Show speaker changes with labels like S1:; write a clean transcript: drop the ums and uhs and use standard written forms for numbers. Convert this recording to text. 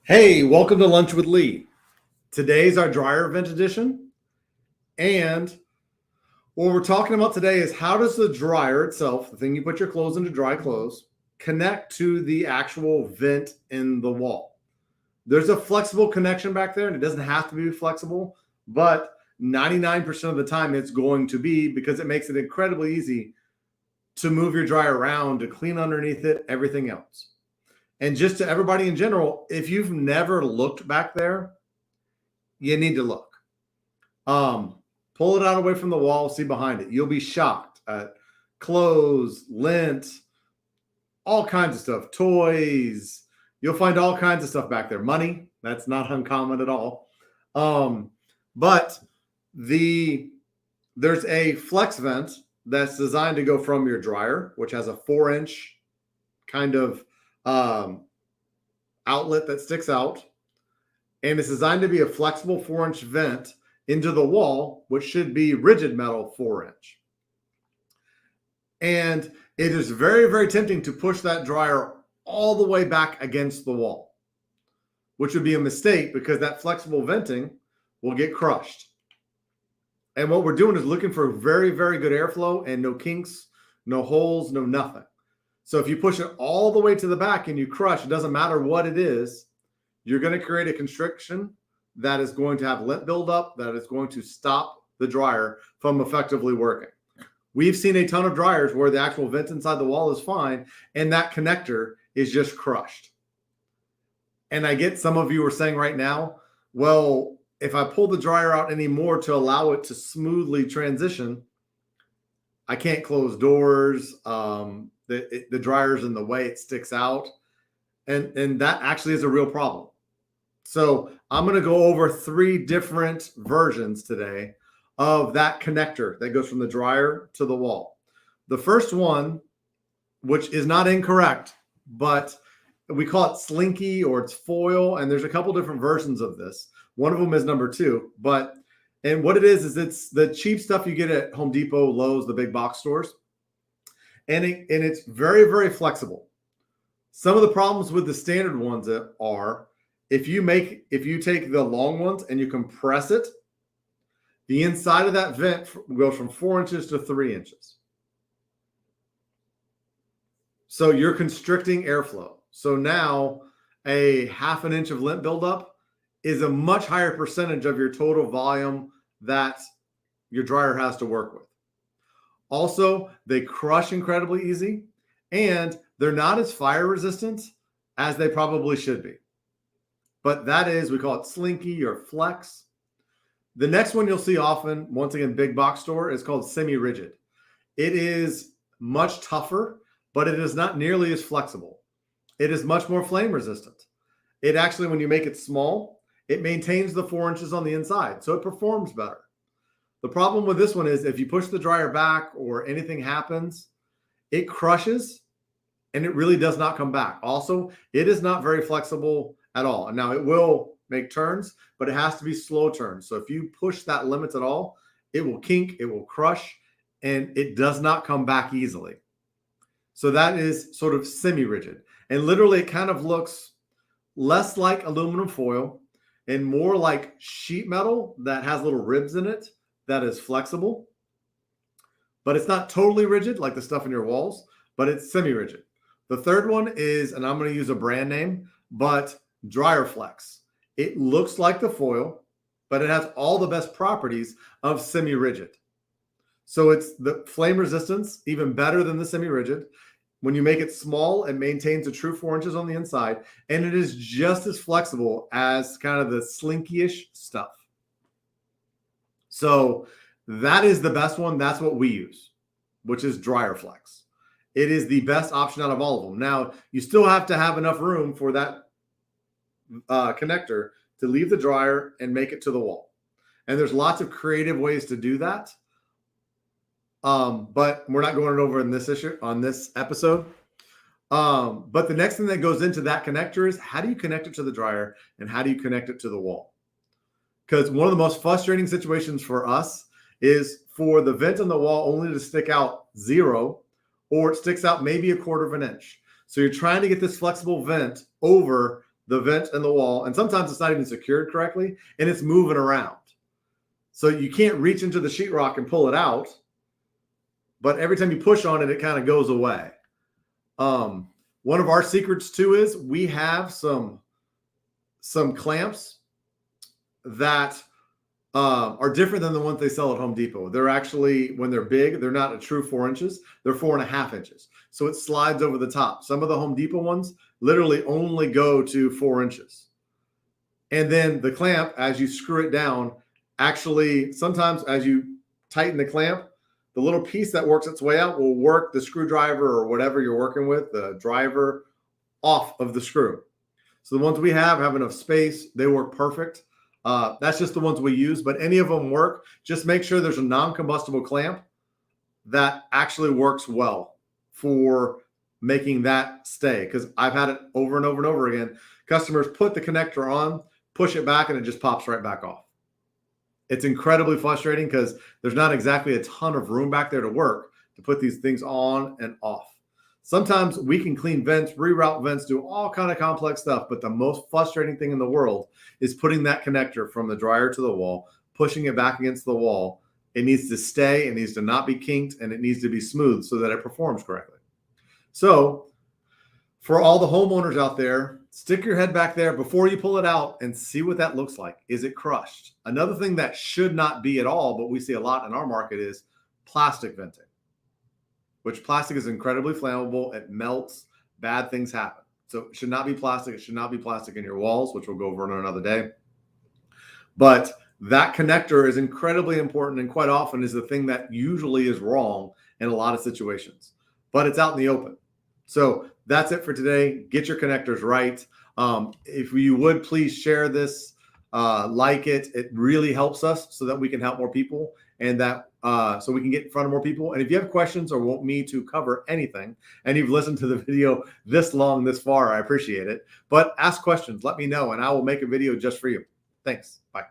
S1: Hey, welcome to Lunch with Lee. Today's our dryer vent edition. And what we're talking about today is how does the dryer itself, the thing you put your clothes into dry clothes, connect to the actual vent in the wall? There's a flexible connection back there, and it doesn't have to be flexible, but 99% of the time it's going to be, because it makes it incredibly easy to move your dryer around, to clean underneath it, everything else. And just to everybody in general, if you've never looked back there, you need to look. Pull it out away from the wall, see behind it. You'll be shocked at clothes, lint, all kinds of stuff, toys. You'll find all kinds of stuff back there. Money, that's not uncommon at all. But there's a flex vent that's designed to go from your dryer, which has a 4-inch kind of outlet that sticks out, and it's designed to be a flexible 4-inch vent into the wall, which should be rigid metal 4-inch. And it is very, very tempting to push that dryer all the way back against the wall, which would be a mistake because that flexible venting will get crushed. And what we're doing is looking for very, very good airflow and no kinks, no holes, no nothing. So if you push it all the way to the back and you crush, it doesn't matter what it is, you're going to create a constriction that is going to have lint buildup, that is going to stop the dryer from effectively working. We've seen a ton of dryers where the actual vent inside the wall is fine, and that connector is just crushed. And I get some of you are saying right now, well, if I pull the dryer out anymore to allow it to smoothly transition, I can't close doors. The dryer's in the way, it sticks out. And that actually is a real problem. So I'm going to go over 3 different versions today of that connector that goes from the dryer to the wall. The first one, which is not incorrect, but we call it slinky or it's foil, and there's a couple different versions of this. One of them is number 2, and what it is it's the cheap stuff you get at Home Depot, Lowe's, the big box stores. And it's very, very flexible. Some of the problems with the standard ones are if you take the long ones and you compress it, the inside of that vent goes from 4 inches to 3 inches. So you're constricting airflow. So now a 1/2 inch of lint buildup is a much higher percentage of your total volume that your dryer has to work with. Also, they crush incredibly easy, and they're not as fire resistant as they probably should be. But that is, we call it slinky or flex. The next one you'll see often, once again, big box store, is called semi-rigid. It is much tougher, but it is not nearly as flexible. It is much more flame resistant. It actually, when you make it small, it maintains the 4 inches on the inside, so it performs better. The problem with this one is if you push the dryer back or anything happens, it crushes and it really does not come back. Also, it is not very flexible at all. And now it will make turns, but it has to be slow turns. So if you push that limit at all, it will kink, it will crush, and it does not come back easily. So that is sort of semi-rigid. And literally it kind of looks less like aluminum foil and more like sheet metal that has little ribs in it that is flexible. But it's not totally rigid like the stuff in your walls, but it's semi-rigid. The third one is, and I'm going to use a brand name, but Dryer Flex. It looks like the foil, but it has all the best properties of semi-rigid. So it's the flame resistance, even better than the semi-rigid. When you make it small, it maintains a true 4 inches on the inside, and it is just as flexible as kind of the slinky-ish stuff. So that is the best one. That's what we use, which is Dryer Flex. It is the best option out of all of them. Now, you still have to have enough room for that connector to leave the dryer and make it to the wall. And there's lots of creative ways to do that. But we're not going over in this issue on this episode. But the next thing that goes into that connector is how do you connect it to the dryer and how do you connect it to the wall? Because one of the most frustrating situations for us is for the vent on the wall only to stick out 0, or it sticks out maybe 1/4 of an inch. So you're trying to get this flexible vent over the vent in the wall, and sometimes it's not even secured correctly, and it's moving around. So you can't reach into the sheetrock and pull it out, but every time you push on it, it kind of goes away. One of our secrets too is we have some clamps that are different than the ones they sell at Home Depot. They're actually, when they're big, they're not a true 4 inches. They're 4.5 inches. So it slides over the top. Some of the Home Depot ones literally only go to 4 inches. And then the clamp, as you screw it down, actually, sometimes as you tighten the clamp, the little piece that works its way out will work the screwdriver or whatever you're working with, the driver, off of the screw. So the ones we have enough space. They work perfect. That's just the ones we use, but any of them work. Just make sure there's a non-combustible clamp that actually works well for making that stay. Because I've had it over and over and over again. Customers put the connector on, push it back, and it just pops right back off. It's incredibly frustrating because there's not exactly a ton of room back there to work to put these things on and off. Sometimes we can clean vents, reroute vents, do all kind of complex stuff, but the most frustrating thing in the world is putting that connector from the dryer to the wall, pushing it back against the wall. It needs to stay, it needs to not be kinked, and it needs to be smooth so that it performs correctly. So for all the homeowners out there, stick your head back there before you pull it out and see what that looks like. Is it crushed? Another thing that should not be at all, but we see a lot in our market, is plastic venting, which plastic is incredibly flammable. It melts, bad things happen. So it should not be plastic. It should not be plastic in your walls, which we'll go over on another day. But that connector is incredibly important, and quite often is the thing that usually is wrong in a lot of situations, but it's out in the open. So that's it for today. Get your connectors right. If you would, please share this, like it. It really helps us so that we can help more people, and that so we can get in front of more people. And if you have questions or want me to cover anything, and you've listened to the video this long, this far, I appreciate it. But ask questions, let me know, and I will make a video just for you. Thanks. Bye.